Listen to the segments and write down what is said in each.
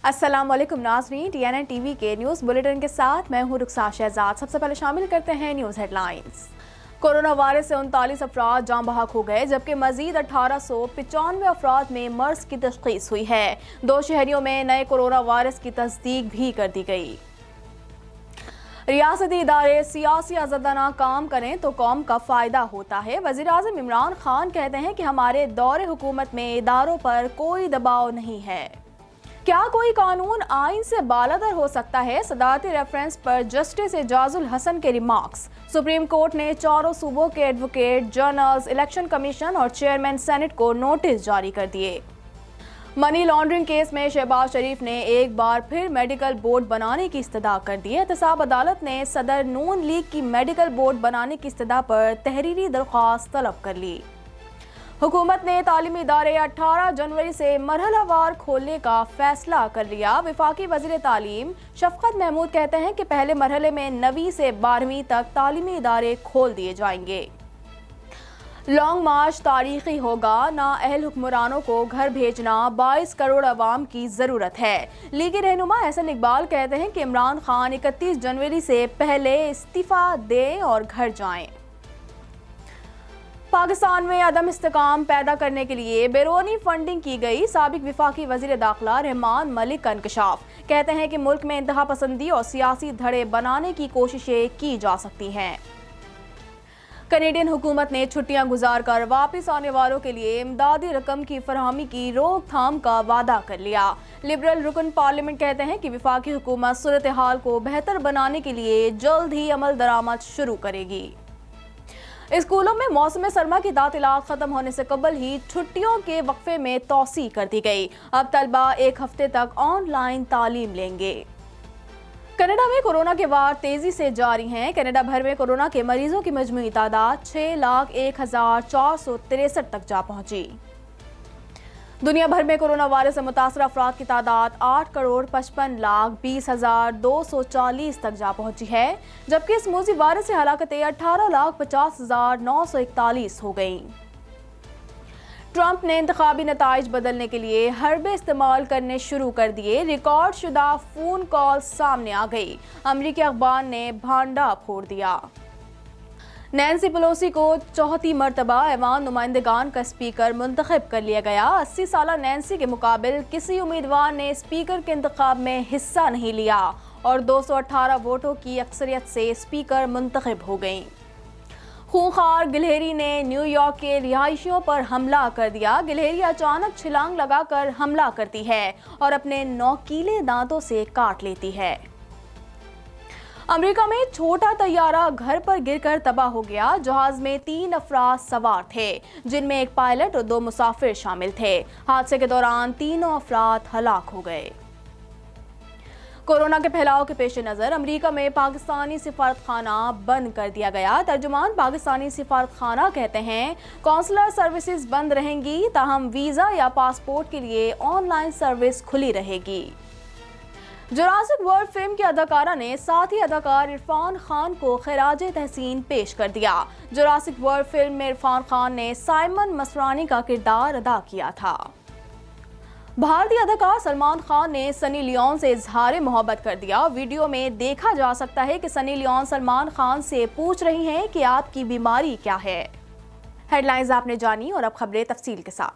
अस्सलाम वालेकुम नाज़रीन, TNN टीवी के न्यूज़ बुलेटिन के साथ मैं हूँ रुखसार शहजाद। सबसे पहले शामिल करते हैं न्यूज़ हेडलाइंस। कोरोना वायरस से 39 अफराद जाँ बहक हो गए, जबकि मजीद 1895 अफराद में मर्ज की तशख़ीस हुई है। 2 शहरियों में नए कोरोना वायरस की तस्दीक भी कर दी गई। रियासती इदारे सियासी आज़ादाना काम करें तो कौम का फ़ायदा होता है। वज़ीर-ए-आज़म इमरान खान कहते हैं कि हमारे दौरे हुकूमत में इदारों पर कोई दबाव नहीं है। क्या कोई कानून आइन से बालातर हो सकता है? सदारती रेफरेंस पर जस्टिस एजाजुल हसन के रिमार्क्स। सुप्रीम कोर्ट ने चारों सूबों के एडवोकेट जनरल्स, इलेक्शन कमीशन और चेयरमैन सेनेट को नोटिस जारी कर दिए। मनी लॉन्ड्रिंग केस में शहबाज शरीफ ने एक बार फिर मेडिकल बोर्ड बनाने की इस्तदा कर दी है। एहतसाब अदालत ने सदर नून लीग की मेडिकल बोर्ड बनाने की इस्तदा पर तहरीरी दरख्वास्त तलब कर ली। हुकूमत ने तालीमी इदारे 18 जनवरी से मरहलावार खोलने का फैसला कर लिया। वफाकी वज़ीर तालीम शफकत महमूद कहते हैं कि पहले मरहले में 9वीं से 12वीं तक तालीमी इदारे खोल दिए जाएंगे। लॉन्ग मार्च तारीखी होगा, नाअहल हुक्मरानों को घर भेजना 22 करोड़ अवाम की ज़रूरत है। लीगी रहनुमा एहसन इकबाल कहते हैं कि इमरान खान 31 जनवरी से पहले इस्तीफ़ा दें और घर जाएं। पाकिस्तान में अदम इस्तेकाम पैदा करने के लिए बैरूनी फंडिंग की गई। साबिक वफाकी वज़ीर दाखिला रहमान मलिक का इंकशाफ, कहते हैं कि मुल्क में इंतहा पसंदी और सियासी धड़े बनाने की कोशिशें की जा सकती हैं। कैनेडियन हुकूमत ने छुट्टियां गुजार कर वापस आने वालों के लिए इमदादी रकम की फरहमी की रोकथाम का वादा कर लिया। लिबरल रुकन पार्लियामेंट कहते हैं कि वफाकी हुकूमत सूरत हाल को बेहतर बनाने के लिए जल्द ही अमल दरामद शुरू करेगी। स्कूलों में मौसम सरमा की तातीलात खत्म होने से कबल ही छुट्टियों के वक्फे में तौसी कर दी गई। अब तलबा 1 हफ्ते तक ऑनलाइन तालीम लेंगे। कनाडा में कोरोना के वार तेजी से जारी हैं। कनाडा भर में कोरोना के मरीजों की मजमूई तादाद 6,01,463 तक जा पहुंची। दुनिया भर में कोरोना वायरस से मुतासर अफराद की तादाद 8,55,20,240 तक जा पहुंची है, जबकि इस मूजी वायरस से हलाकतें 18,50,941 हो गईं। ट्रंप ने इंतखाबी नताइज बदलने के लिए हरबे इस्तेमाल करने शुरू कर दिए। रिकॉर्ड शुदा फोन कॉल सामने आ गई। अमरीकी अखबार ने भांडा फोड़ दिया। नैन्सी पेलोसी को चौथी मरतबा ऐवान नुमाइंदगान का स्पीकर मुंतखब कर लिया गया। 80 साला नैन्सी के मुकाबिल किसी उम्मीदवार ने स्पीकर के इंतखाब में हिस्सा नहीं लिया और 218 वोटों की अक्सरियत से स्पीकर मुंतखब हो गईं। खूंखार गिलहरी ने न्यूयॉर्क के रिहायशियों पर हमला कर दिया। गिलहरी अचानक छलांग लगाकर हमला करती है और अपने नोकीले दांतों से काट लेती है। अमेरिका में छोटा तैयारा घर पर गिरकर तबाह हो गया। जहाज में 3 अफराद सवार थे, जिनमें एक पायलट और 2 मुसाफिर शामिल थे। हादसे के दौरान तीनों अफराद हलाक हो गए। कोरोना के फैलाव के पेश नज़र अमेरिका में पाकिस्तानी सिफारतखाना बंद कर दिया गया। तर्जुमान पाकिस्तानी सिफारतखाना कहते हैं कौंसलर सर्विसेज बंद रहेंगी, ताहम वीज़ा या पासपोर्ट के लिए ऑनलाइन सर्विस खुली रहेगी। जुरासिक वर्ल्ड फिल्म की अदाकारा ने साथी अदाकार इरफान खान को खिराजे तहसीन पेश कर दिया। जुरासिक वर्ल्ड फिल्म में इरफान खान ने साइमन मसरानी का किरदार अदा किया था। भारतीय अदाकार सलमान खान ने सनी लियोन से इजहार मोहब्बत कर दिया। वीडियो में देखा जा सकता है कि सनी लियोन सलमान खान से पूछ रही हैं कि आपकी बीमारी क्या है। हेडलाइंस आपने जानी और अब खबरें तफसील के साथ।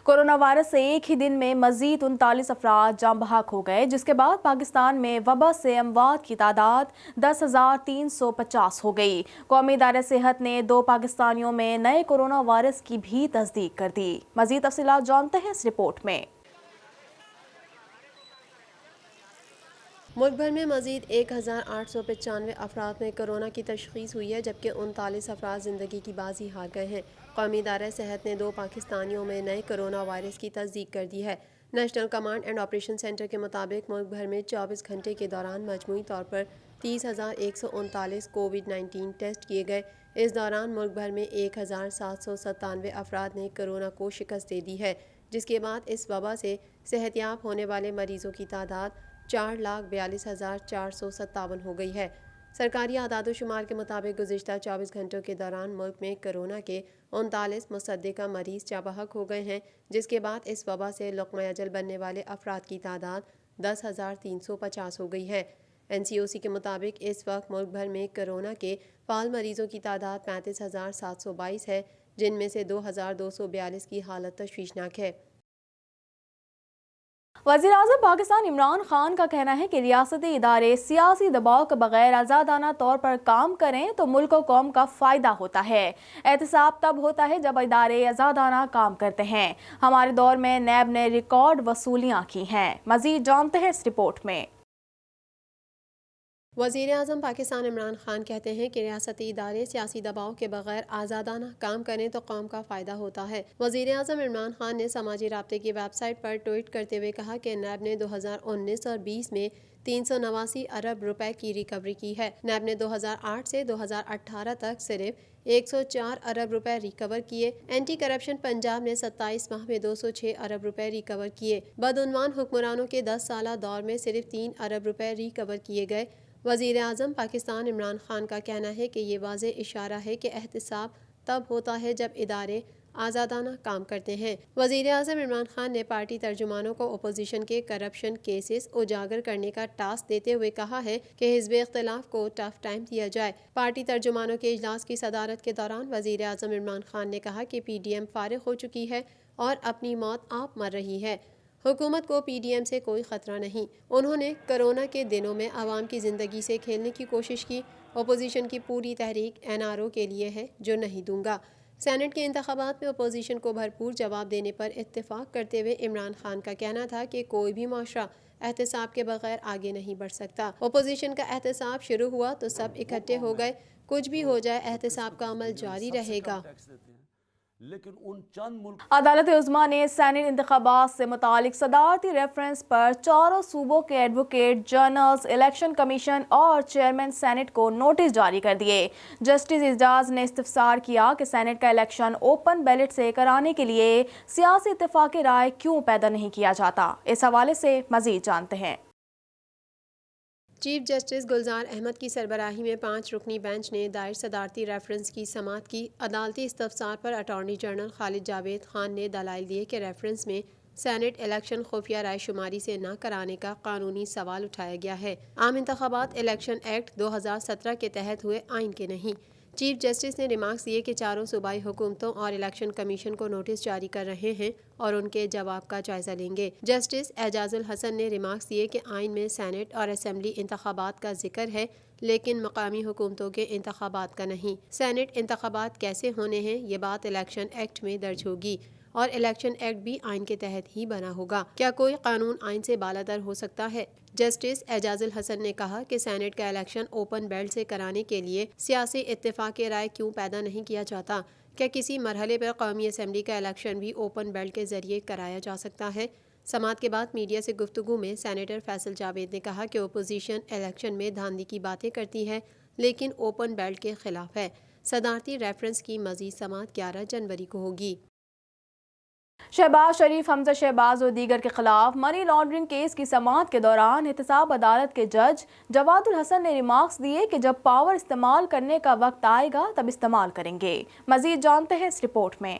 कोरोना वायरस से एक ही दिन में मजीद 39 अफराद जाँ बहक हो गए, जिसके बाद पाकिस्तान में वबा से अमवात की तादाद 10,350 हो गई। कौमी इदारे सेहत ने 2 पाकिस्तानियों में नए कोरोना वायरस की भी तस्दीक कर दी। मजीद तफसीलात जानते हैं इस रिपोर्ट में। मुल्क भर में मजीद 1,895 अफराद में कोरोना की तशख़ीस हुई है, जबकि 39 अफराद ज़िंदगी की बाजी हार गए हैं। कौमी इदारा सेहत ने 2 पाकिस्तानियों में नए कोरोना वायरस की तस्दीक कर दी है। National command and operation centre के मुताबिक मुल्क भर में 24 घंटे के दौरान मजमूई तौर पर 30,139 कोविड-19 टेस्ट किए गए। इस दौरान मुल्क भर में 1,797 अफराद ने कोरोना को शिकस्त दे दी है, جس کے بعد اس وبا سے صحت یاب ہونے والے مریضوں کی تعداد 4,42,457 ہو گئی ہے۔ سرکاری اعداد و شمار کے مطابق گزشتہ 24 گھنٹوں کے دوران ملک میں کرونا کے 39 مصدقہ مریض جاں بحق ہو گئے ہیں، جس کے بعد اس وبا سے لقمہ اجل بننے والے افراد کی تعداد 10,350 ہو گئی ہے۔ NCOC کے مطابق اس وقت ملک بھر میں کرونا کے فعال مریضوں کی تعداد 35,722 ہے، جن میں سے 2,242 کی حالت تشویشناک ہے۔ وزیر اعظم پاکستان عمران خان کا کہنا ہے کہ ریاستی ادارے سیاسی دباؤ کے بغیر آزادانہ طور پر کام کریں تو ملک و قوم کا فائدہ ہوتا ہے۔ احتساب تب ہوتا ہے جب ادارے آزادانہ کام کرتے ہیں۔ ہمارے دور میں نیب نے ریکارڈ وصولیاں کی ہیں۔ مزید جانتے ہیں اس رپورٹ میں۔ وزیر اعظم پاکستان عمران خان کہتے ہیں کہ ریاستی ادارے سیاسی دباؤ کے بغیر آزادانہ کام کریں تو قوم کا فائدہ ہوتا ہے۔ وزیر اعظم عمران خان نے سماجی رابطے کی ویب سائٹ پر ٹوئٹ کرتے ہوئے کہا کہ نیب نے 2019 اور 20 میں 389 ارب روپے کی ریکوری کی ہے۔ نیب نے 2008 سے 2018 تک صرف 104 ارب روپے ریکور کیے۔ اینٹی کرپشن پنجاب نے 27 ماہ میں 206 ارب روپے ریکور کیے۔ بدعنوان حکمرانوں کے 10 سالہ دور میں صرف 3 ارب روپے ریکور کیے گئے۔ وزیر اعظم پاکستان عمران خان کا کہنا ہے کہ یہ واضح اشارہ ہے کہ احتساب تب ہوتا ہے جب ادارے آزادانہ کام کرتے ہیں۔ وزیر اعظم عمران خان نے پارٹی ترجمانوں کو اپوزیشن کے کرپشن کیسز اجاگر کرنے کا ٹاسک دیتے ہوئے کہا ہے کہ حزب اختلاف کو ٹف ٹائم دیا جائے۔ پارٹی ترجمانوں کے اجلاس کی صدارت کے دوران وزیر اعظم عمران خان نے کہا کہ PDM فارغ ہو چکی ہے اور اپنی موت آپ مر رہی ہے۔ حکومت کو PDM سے کوئی خطرہ نہیں۔ انہوں نے کرونا کے دنوں میں عوام کی زندگی سے کھیلنے کی کوشش کی۔ اپوزیشن کی پوری تحریک NRO کے لیے ہے جو نہیں دوں گا۔ سینٹ کے انتخابات میں اپوزیشن کو بھرپور جواب دینے پر اتفاق کرتے ہوئے عمران خان کا کہنا تھا کہ کوئی بھی معاشرہ احتساب کے بغیر آگے نہیں بڑھ سکتا۔ اپوزیشن کا احتساب شروع ہوا تو سب اکٹھے ہو گئے۔ کچھ بھی ہو جائے احتساب کا عمل جاری رہے گا۔ عدالت عظمیٰ نے سینٹ انتخابات سے متعلق صدارتی ریفرنس پر چاروں صوبوں کے ایڈوکیٹ جنرلز، الیکشن کمیشن اور چیئرمین سینٹ کو نوٹس جاری کر دیے۔ جسٹس اعجاز نے استفسار کیا کہ سینٹ کا الیکشن اوپن بیلٹ سے کرانے کے لیے سیاسی اتفاق رائے کیوں پیدا نہیں کیا جاتا۔ اس حوالے سے مزید جانتے ہیں۔ چیف جسٹس گلزار احمد کی سربراہی میں 5 رکنی بینچ نے دائر صدارتی ریفرنس کی سماعت کی۔ عدالتی استفسار پر اٹارنی جنرل خالد جاوید خان نے دلائل دیے کہ ریفرنس میں سینٹ الیکشن خفیہ رائے شماری سے نہ کرانے کا قانونی سوال اٹھایا گیا ہے۔ عام انتخابات الیکشن ایکٹ 2017 کے تحت ہوئے آئین کے نہیں۔ چیف جسٹس نے ریمارکس دیے کہ چاروں صوبائی حکومتوں اور الیکشن کمیشن کو نوٹس جاری کر رہے ہیں اور ان کے جواب کا جائزہ لیں گے۔ جسٹس اعجاز الحسن نے ریمارکس دیے کہ آئین میں سینٹ اور اسمبلی انتخابات کا ذکر ہے لیکن مقامی حکومتوں کے انتخابات کا نہیں۔ سینٹ انتخابات کیسے ہونے ہیں یہ بات الیکشن ایکٹ میں درج ہوگی اور الیکشن ایکٹ بھی آئین کے تحت ہی بنا ہوگا۔ کیا کوئی قانون آئین سے بالاتر ہو سکتا ہے؟ جسٹس اعجاز الحسن نے کہا کہ سینٹ کا الیکشن اوپن بیلٹ سے کرانے کے لیے سیاسی اتفاق رائے کیوں پیدا نہیں کیا جاتا؟ کیا کسی مرحلے پر قومی اسمبلی کا الیکشن بھی اوپن بیلٹ کے ذریعے کرایا جا سکتا ہے؟ سماعت کے بعد میڈیا سے گفتگو میں سینیٹر فیصل جاوید نے کہا کہ اپوزیشن الیکشن میں دھاندلی کی باتیں کرتی ہے لیکن اوپن بیلٹ کے خلاف ہے۔ صدارتی ریفرنس کی مزید سماعت 11 جنوری کو ہوگی۔ شہباز شریف، حمزہ شہباز اور دیگر کے خلاف منی لانڈرنگ کیس کی سماعت کے دوران احتساب عدالت کے جج جواد الحسن نے ریمارکس دیے کہ جب پاور استعمال کرنے کا وقت آئے گا تب استعمال کریں گے۔ مزید جانتے ہیں اس رپورٹ میں۔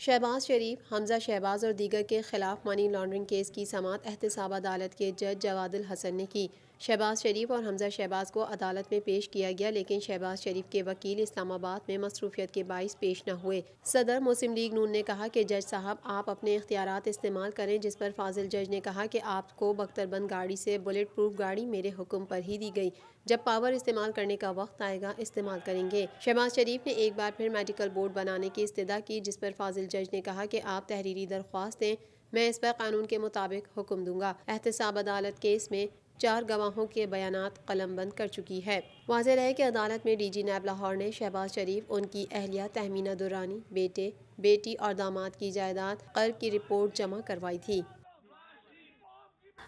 شہباز شریف، حمزہ شہباز اور دیگر کے خلاف منی لانڈرنگ کیس کی سماعت احتساب عدالت کے جج جواد الحسن نے کی۔ شہباز شریف اور حمزہ شہباز کو عدالت میں پیش کیا گیا لیکن شہباز شریف کے وکیل اسلام آباد میں مصروفیت کے باعث پیش نہ ہوئے۔ صدر مسلم لیگ نون نے کہا کہ جج صاحب آپ اپنے اختیارات استعمال کریں، جس پر فاضل جج نے کہا کہ آپ کو بختربند گاڑی سے بلٹ پروف گاڑی میرے حکم پر ہی دی گئی، جب پاور استعمال کرنے کا وقت آئے گا استعمال کریں گے۔ شہباز شریف نے ایک بار پھر میڈیکل بورڈ بنانے کی استدعا کی، جس پر فاضل جج نے کہا کہ آپ تحریری درخواست دیں، میں اس پر قانون کے مطابق حکم دوں گا۔ احتساب عدالت کیس میں 4 گواہوں کے بیانات قلم بند کر چکی ہے۔ واضح رہے کہ عدالت میں DG نیب لاہور نے شہباز شریف، ان کی اہلیہ تہمینہ درانی، بیٹے، بیٹی اور داماد کی جائیداد قرض کی رپورٹ جمع کروائی تھی۔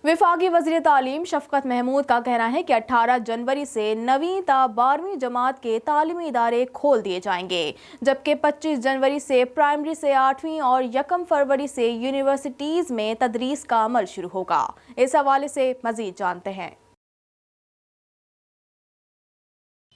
वफाकी वज़ीर तालीम शफकत महमूद का कहना है कि 18 जनवरी से 9वीं ता 12वीं जमात के तालीमी इदारे खोल दिए जाएंगे, जबकि 25 जनवरी से प्राइमरी से 8वीं और 1 फरवरी से यूनिवर्सिटीज़ में तदरीस का अमल शुरू होगा। इस हवाले से मज़ीद जानते हैं।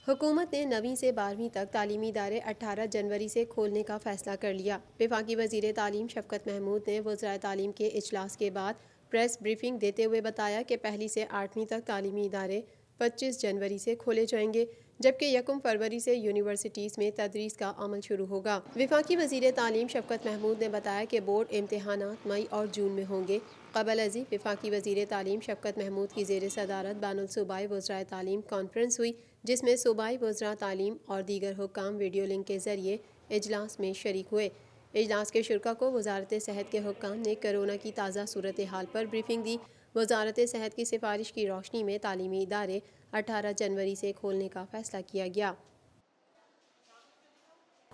हुकूमत ने 9वीं से 12वीं तक तालीमी इदारे 18 जनवरी से खोलने का फैसला कर लिया। वफाकी वज़ीर तालीम शफकत महमूद ने वज़राए तालीम के इजलास के बाद प्रेस ब्रीफिंग देते हुए बताया कि पहली से 8वीं तक तालीमी इदारे 25 जनवरी से खोले जाएंगे, जबकि 1 फरवरी से यूनिवर्सिटीज़ में तदरीस का अमल शुरू होगा। वफाकी वज़ीर तालीम शफकत महमूद ने बताया कि बोर्ड इम्तिहानात मई और जून में होंगे। क़बल अज़ी वफाकी वज़ीर तालीम शफकत महमूद की ज़ेर सदारत बानुल सूबाई वज़राए तालीम कॉन्फ्रेंस हुई, जिसमें सूबाई वज़रा तालीम और दीगर हुक्काम वीडियो लिंक के ज़रिए इजलास में शरीक हुए। इजलास के शुरका को वजारत सेहत के हुक्काम ने कोरोना की ताज़ा सूरत हाल पर ब्रीफिंग दी। वजारत सेहत की सिफारिश की रोशनी में तालीमी इदारे 18 जनवरी से खोलने का फैसला किया गया।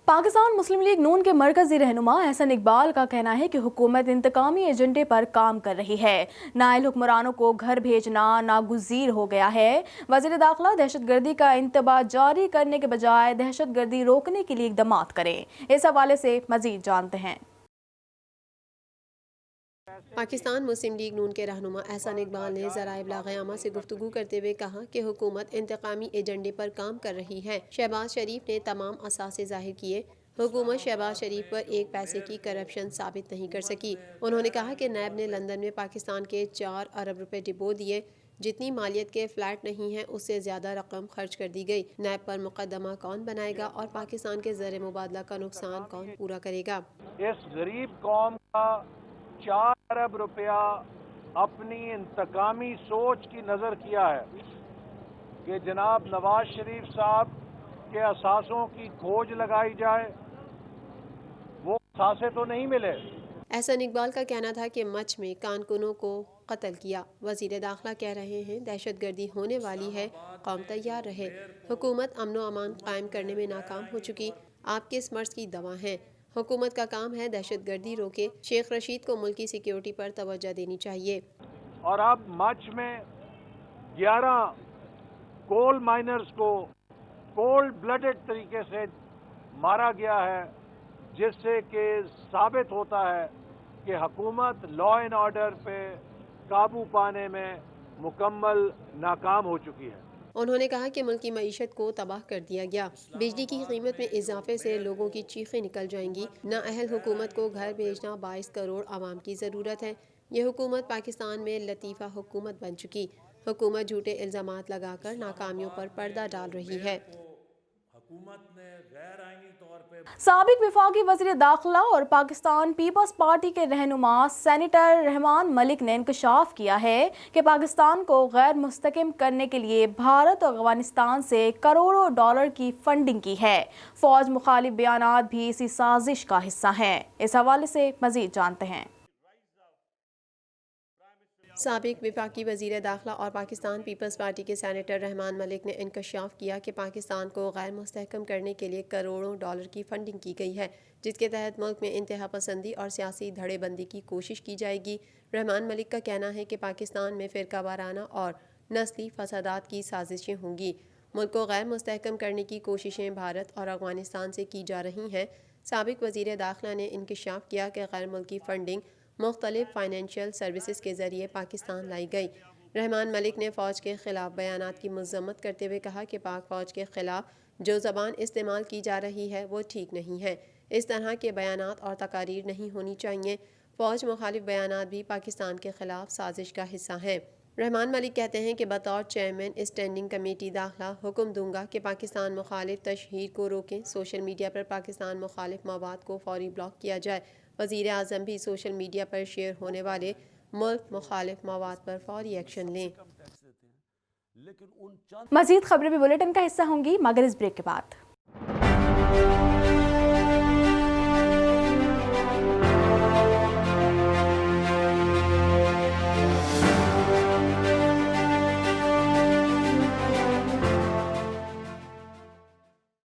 पाकिस्तान मुस्लिम लीग नून के मरकजी रहनुमा एहसन इकबाल का कहना है कि हुकूमत इंतकामी एजेंडे पर काम कर रही है। नाइल हुक्मरानों को घर भेजना नागुज़ीर हो गया है। वज़ीर दाखिला दहशतगर्दी का इंतबाह जारी करने के बजाय दहशतगर्दी रोकने के लिए इक़दामात करें। इस हवाले से मज़ीद जानते हैं। पाकिस्तान मुस्लिम लीग नून के रहनुमा एहसन इकबाल ने ज़राए इब्लाग़ से गुफ्तगू करते हुए कहा कि हुकूमत इंतकामी एजेंडे पर काम कर रही है। शहबाज शरीफ ने तमाम असासे ज़ाहिर किए। हुकूमत शहबाज शरीफ पर एक पैसे की करप्शन साबित नहीं कर सकी। उन्होंने कहा कि नैब ने लंदन में पाकिस्तान के 4 अरब रुपए डिबो दिए। जितनी मालियत के फ्लैट नहीं है उससे ज़्यादा रकम खर्च कर दी गई। नैब पर मुकदमा कौन बनाएगा और पाकिस्तान के ज़र मुबादला का नुकसान कौन पूरा करेगा। इस गरीब कौम का 4 अरब रुपया अपनी इंतकामी सोच की नज़र किया है कि जनाब नवाज शरीफ साहब के असासों की खोज लगाई जाए, वो असासे तो नहीं मिले। एहसन इकबाल का कहना था कि मच में कारकुनों को कत्ल किया। वज़ीर दाखिला कह रहे हैं दहशतगर्दी होने वाली है, कौम तैयार रहे। हुकूमत अमन व अमान कायम करने में नाकाम हो चुकी, आपके इस मर्ज की दवा है। हुकूमत का काम है दहशतगर्दी रोके। शेख रशीद को मुल्क की सिक्योरिटी पर तवज्जो देनी चाहिए। और अब मच में 11 कोल माइनर्स को कोल्ड ब्लडेड तरीके से मारा गया है, जिससे कि साबित होता है कि हुकूमत लॉ एंड ऑर्डर पे काबू पाने में मुकम्मल नाकाम हो चुकी है। उन्होंने कहा कि मुल्क की मईशत को तबाह कर दिया गया। बिजली की कीमत में इजाफे से लोगों की चीखें निकल जाएंगी। नाअहल हुकूमत को घर भेजना 22 करोड़ आवाम की ज़रूरत है। ये हुकूमत पाकिस्तान में लतीफ़ा हुकूमत बन चुकी। हुकूमत झूठे इल्ज़ामात लगाकर नाकामियों पर पर्दा डाल रही है। साबिक वफाकी वज़ीर दाखिला और पाकिस्तान पीपल्स पार्टी के रहनुमा सेनेटर रहमान मलिक ने इंकशाफ किया है कि पाकिस्तान को गैर मुस्तकिम करने के लिए भारत और अफगानिस्तान से करोड़ों डॉलर की फंडिंग की है। फौज मुखालिफ बयानात भी इसी साजिश का हिस्सा हैं। इस हवाले से मज़ीद जानते हैं। साबिक वफाकी वज़ीर दाखिला और पाकिस्तान पीपल्स पार्टी के सेनेटर रहमान मलिक ने इंकशाफ किया कि पाकिस्तान को गैर मुस्तहकम करने के लिए करोड़ों डॉलर की फंडिंग की गई है, जिसके तहत मुल्क में इंतहा पसंदी और सियासी धड़ेबंदी की कोशिश की जाएगी। रहमान मलिक का कहना है कि पाकिस्तान में फ़िरका वाराना और नस्ली फसादात की साजिशें होंगी। मुल्क को गैर मुस्तहकम करने की कोशिशें भारत और अफगानिस्तान से की जा रही हैं। साबिक वज़ीर दाखिला ने इंकशाफ किया कि गैर मुल्की फंडिंग मुख्तलिफ फाइनेंशियल सर्विसेज के ज़रिए पाकिस्तान लाई गई। रहमान मलिक ने फ़ौज के ख़िलाफ़ बयानात की मज़म्मत करते हुए कहा कि पाक फ़ौज के ख़िलाफ़ जो ज़बान इस्तेमाल की जा रही है वो ठीक नहीं है। इस तरह के बयानात और तकारीर नहीं होनी चाहिए। फ़ौज मुखालिफ बयानात भी पाकिस्तान के ख़िलाफ़ साजिश का हिस्सा हैं। रहमान मलिक कहते हैं कि बतौर चेयरमैन स्टैंडिंग कमेटी दाखिला हुक्म दूंगा कि पाकिस्तान मुखालिफ तशहीर को रोकें। सोशल मीडिया पर पाकिस्तान मुखालिफ मवाद को फौरी ब्लॉक किया जाए। वज़ीर आज़म भी सोशल मीडिया पर शेयर होने वाले मुल्क मुखालिफ मवाद पर फौरी एक्शन लें। मज़ीद खबरें भी बुलेटिन का हिस्सा होंगी मगर इस ब्रेक के बाद।